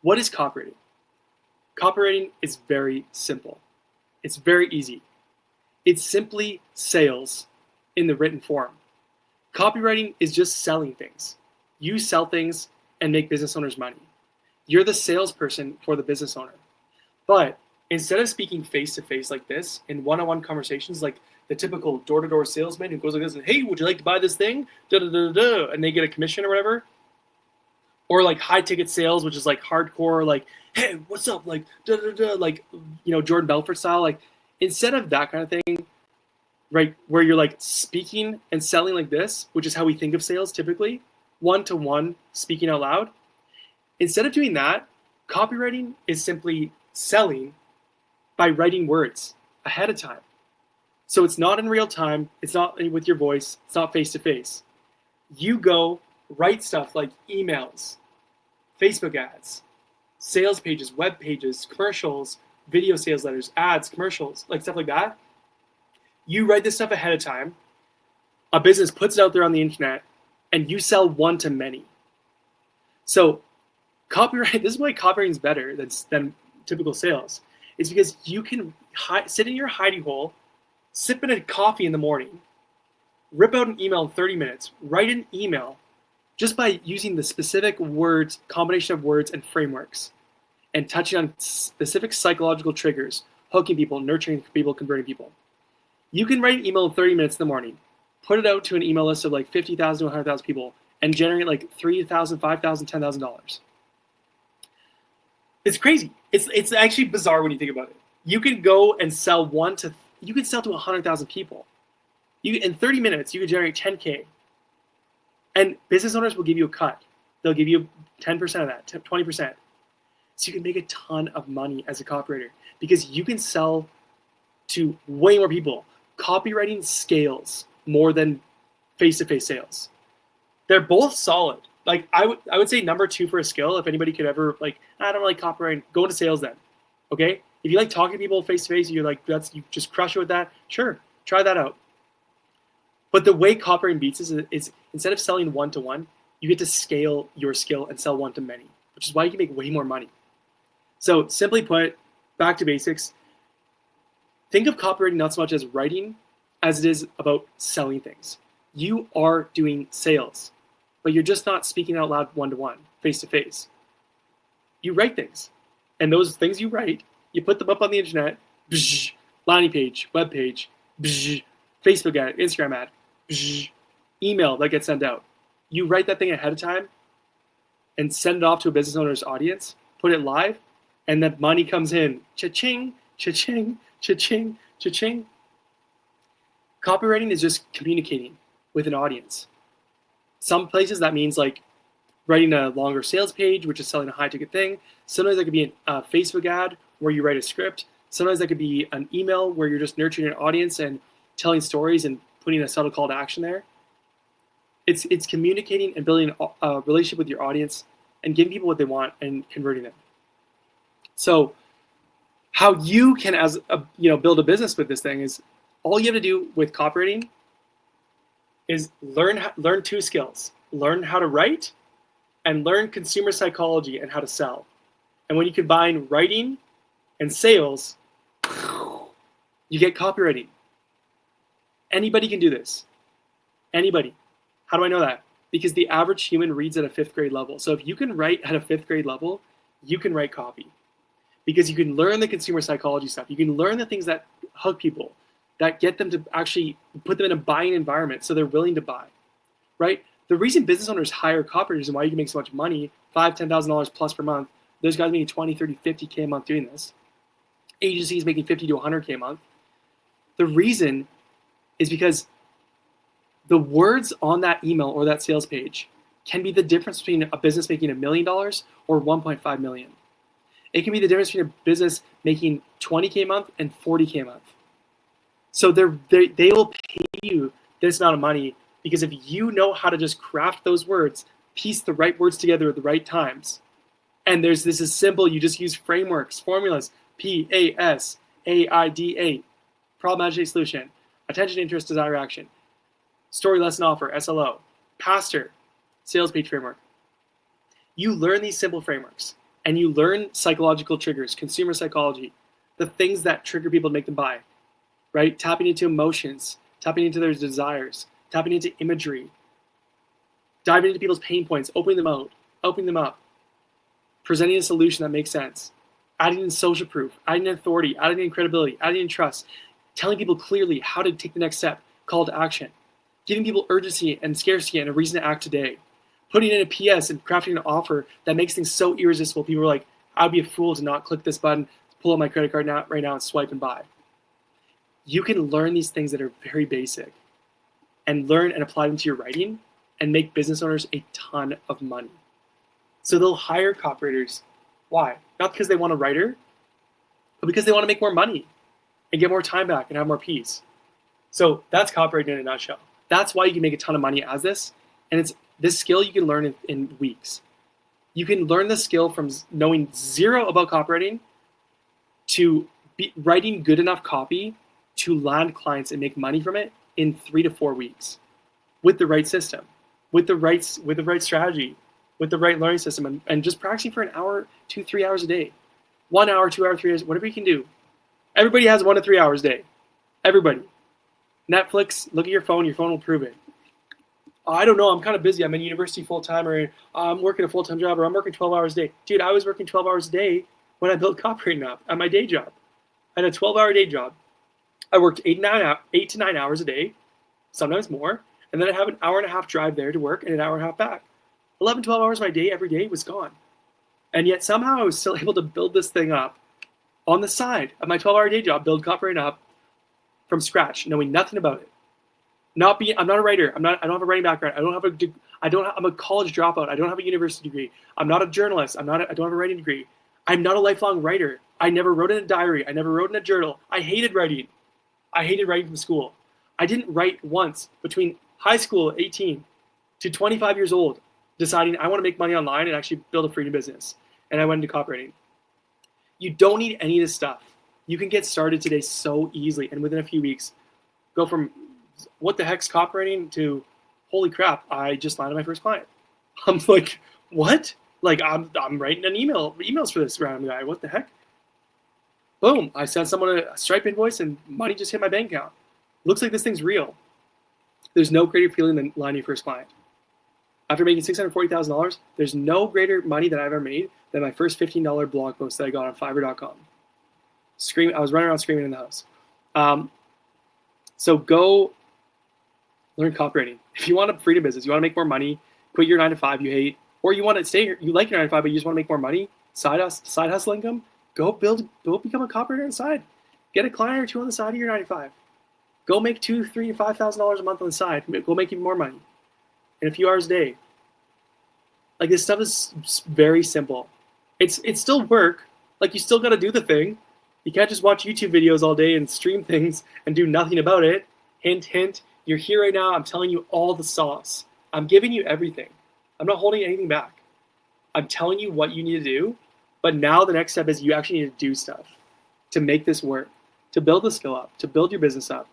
What is copywriting? Copywriting is very simple. It's very easy. It's simply sales in the written form. Copywriting is just selling things. You sell things and make business owners money. You're the salesperson for the business owner. But instead of speaking face-to-face like this in one-on-one conversations, like the typical door-to-door salesman who goes like this, and, hey, would you like to buy this thing? Da-da-da-da, and they get a commission or whatever. Or like high-ticket sales, which is like hardcore, like, hey, what's up? Like, da-da-da, like, Jordan Belfort style. Like, instead of that kind of thing, right, where you're like speaking and selling like this, which is how we think of sales typically, one-to-one speaking out loud. Instead of doing that, copywriting is simply selling by writing words ahead of time. So it's not in real time, it's not with your voice, it's not face-to-face. You go write stuff like emails, Facebook ads, sales pages, web pages, commercials, video sales letters, ads, commercials, like stuff like that. You write this stuff ahead of time. A business puts it out there on the internet, and you sell one to many. So copyright, this is why copywriting is better than typical sales. It's because you can sit in your hidey hole, sipping a coffee in the morning, rip out an email in 30 minutes, write an email just by using the specific words, combination of words and frameworks, and touching on specific psychological triggers, hooking people, nurturing people, converting people. You can write an email in 30 minutes in the morning, put it out to an email list of like 50,000 to 100,000 people, and generate like $3,000, $5,000, $10,000. It's crazy. It's actually bizarre when you think about it. You can go and sell you can sell to 100,000 people. In 30 minutes, you can generate 10K. And business owners will give you a cut. They'll give you 10% of that, 20%. So you can make a ton of money as a copywriter because you can sell to way more people. Copywriting scales more than face-to-face sales. They're both solid. Like I would say number 2 for a skill, if anybody could ever like, I don't like copywriting, go into sales then. Okay? If you like talking to people face-to-face, you're like, you just crush it with that, sure, try that out. But the way copywriting beats is instead of selling one-to-one, you get to scale your skill and sell one to many, which is why you can make way more money. So simply put, back to basics, think of copywriting not so much as writing as it is about selling things. You are doing sales, but you're just not speaking out loud one-to-one, face-to-face. You write things, and those things you write, you put them up on the internet, landing page, web page, Facebook ad, Instagram ad, email that gets sent out. You write that thing ahead of time and send it off to a business owner's audience, put it live, and then money comes in. Cha-ching, cha-ching, cha-ching, cha-ching. Copywriting is just communicating with an audience. Some places that means like writing a longer sales page, which is selling a high-ticket thing. Sometimes that could be a Facebook ad where you write a script. Sometimes that could be an email where you're just nurturing an audience and telling stories and putting a subtle call to action there. It's communicating and building a relationship with your audience and giving people what they want and converting them. So how you can build a business with this thing is all you have to do with copywriting is learn 2 skills. Learn how to write and learn consumer psychology and how to sell. And when you combine writing and sales, you get copywriting. Anybody can do this. Anybody. How do I know that? Because the average human reads at a 5th grade level. So if you can write at a 5th grade level, you can write copy. Because you can learn the consumer psychology stuff. You can learn the things that hook people, that get them to actually put them in a buying environment so they're willing to buy, right? The reason business owners hire copywriters and why you can make so much money, $5,000, $10,000 plus per month, there's guys making 20, 30, 50K a month doing this. Agencies making 50 to 100K a month. The reason is because the words on that email or that sales page can be the difference between a business making $1 million or 1.5 million. It can be the difference between a business making 20K a month and 40K a month. So they will pay you this amount of money because if you know how to just craft those words, piece the right words together at the right times, and this is simple, you just use frameworks, formulas, PASAIDA, problem, adjective, solution, attention, interest, desire, action, story, lesson, offer, SLO, pastor, sales page framework. You learn these simple frameworks and you learn psychological triggers, consumer psychology, the things that trigger people to make them buy, right? Tapping into emotions, tapping into their desires, tapping into imagery, diving into people's pain points, opening them up, presenting a solution that makes sense, adding in social proof, adding in authority, adding in credibility, adding in trust, telling people clearly how to take the next step, call to action, giving people urgency and scarcity and a reason to act today, putting in a PS and crafting an offer that makes things so irresistible. People are like, I'd be a fool to not click this button, pull out my credit card right now and swipe and buy. You can learn these things that are very basic and learn and apply them to your writing and make business owners a ton of money. So they'll hire copywriters. Why? Not because they want a writer, but because they want to make more money and get more time back and have more peace. So that's copywriting in a nutshell. That's why you can make a ton of money as this. And it's this skill you can learn in weeks. You can learn the skill from knowing zero about copywriting to writing good enough copy to land clients and make money from it in 3 to 4 weeks with the right system, with the right strategy, with the right learning system, and just practicing for an hour, 2-3 hours a day. 1 hour, 2 hours, 3 hours, whatever you can do. Everybody has 1 to 3 hours a day. Everybody. Netflix, look at your phone will prove it. I don't know, I'm kind of busy. I'm in university full-time, or I'm working a full-time job, or I'm working 12 hours a day. Dude, I was working 12 hours a day when I built Copywriting up at my day job. I had a 12-hour day job. I worked 8 to 9 hours a day, sometimes more, and then I'd have an hour and a half drive there to work and an hour and a half back. 11, 12 hours of my day every day was gone. And yet somehow I was still able to build this thing up on the side of my 12-hour day job, build Copywriting up from scratch, knowing nothing about it. I'm not a writer. I don't have a writing background. I'm a college dropout. I don't have a university degree. I'm not a journalist. I don't have a writing degree. I'm not a lifelong writer. I never wrote in a diary. I never wrote in a journal. I hated writing. I hated writing from school. I didn't write once between high school, 18, to 25 years old, deciding I want to make money online and actually build a freedom business. And I went into copywriting. You don't need any of this stuff. You can get started today so easily, and within a few weeks, go from what the heck's copywriting to holy crap, I just landed my first client. I'm like, what? Like I'm writing emails for this random guy. What the heck? Boom! I sent someone a Stripe invoice and money just hit my bank account. Looks like this thing's real. There's no greater feeling than landing your first client. After making $640,000, there's no greater money that I've ever made than my first $15 blog post that I got on Fiverr.com. I was running around screaming in the house. So go learn copywriting. If you want a freedom business, you want to make more money, quit your 9 to 5 you hate, or you want to stay here, you like your 9 to 5, but you just want to make more money, side hustle income, go become a copywriter on the side. Get a client or two on the side of your 9 to 5. Go make $2,000, $3,000, $5,000 a month on the side. Go make even more money in a few hours a day. Like, this stuff is very simple. It's still work. Like, you still got to do the thing. You can't just watch YouTube videos all day and stream things and do nothing about it. Hint, hint. You're here right now. I'm telling you all the sauce. I'm giving you everything. I'm not holding anything back. I'm telling you what you need to do. But now the next step is you actually need to do stuff to make this work, to build the skill up, to build your business up,